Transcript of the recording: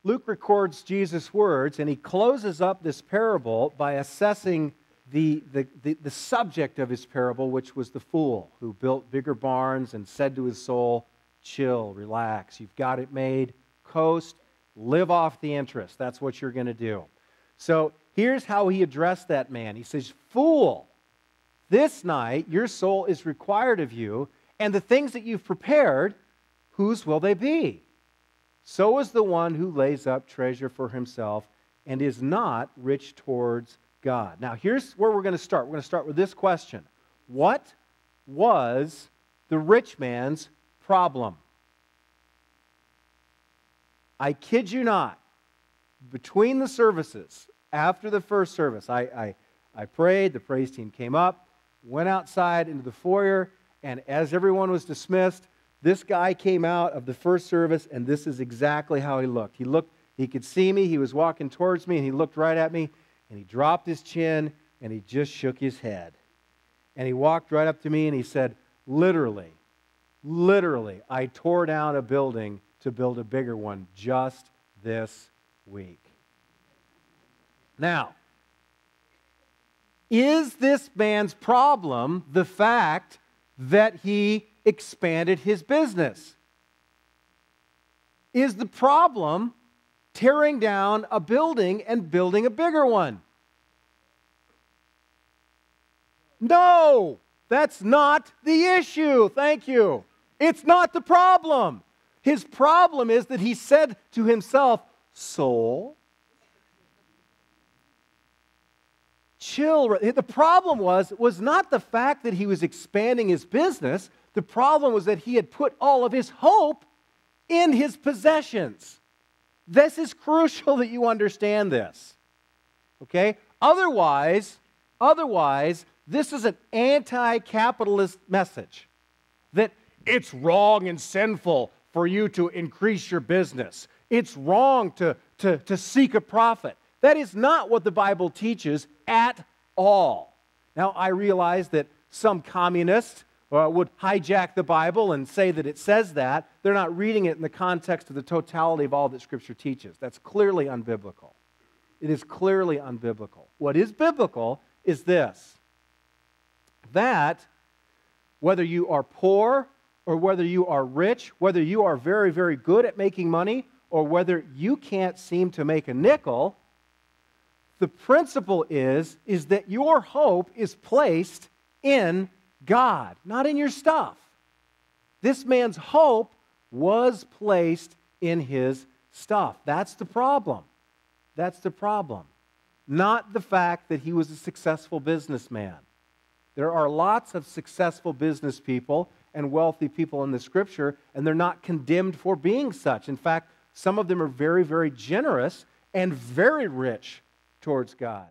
Luke records Jesus' words, and he closes up this parable by assessing the subject of his parable, which was the fool who built bigger barns and said to his soul, chill, relax, you've got it made, coast, live off the interest. That's what you're going to do. So here's how he addressed that man. He says, fool, this night your soul is required of you, and the things that you've prepared, whose will they be? So is the one who lays up treasure for himself and is not rich towards God. Now, here's where we're going to start. We're going to start with this question. What was the rich man's problem? I kid you not, between the services, after the first service, I prayed, the praise team came up, went outside into the foyer, and as everyone was dismissed, this guy came out of the first service, and this is exactly how he looked. He could see me, he was walking towards me, and he looked right at me, and he dropped his chin, and he just shook his head. And he walked right up to me, and he said, literally, I tore down a building to build a bigger one just this week. Now, is this man's problem the fact that he expanded his business? Is the problem tearing down a building and building a bigger one? No, that's not the issue. Thank you. It's not the problem. His problem is that he said to himself, soul, chill. The problem was not the fact that he was expanding his business. The problem was that he had put all of his hope in his possessions. This is crucial that you understand this. Okay? Otherwise, this is an anti-capitalist message. That it's wrong and sinful for you to increase your business. It's wrong to seek a profit. That is not what the Bible teaches at all. Now, I realize that some communists would hijack the Bible and say that it says that. They're not reading it in the context of the totality of all that Scripture teaches. That's clearly unbiblical. It is clearly unbiblical. What is biblical is this, that whether you are poor or whether you are rich, whether you are very, very good at making money or whether you can't seem to make a nickel, the principle is that your hope is placed in God, not in your stuff. This man's hope was placed in his stuff. That's the problem. That's the problem. Not the fact that he was a successful businessman. There are lots of successful business people and wealthy people in the Scripture, and they're not condemned for being such. In fact, some of them are very, very generous and very rich towards God.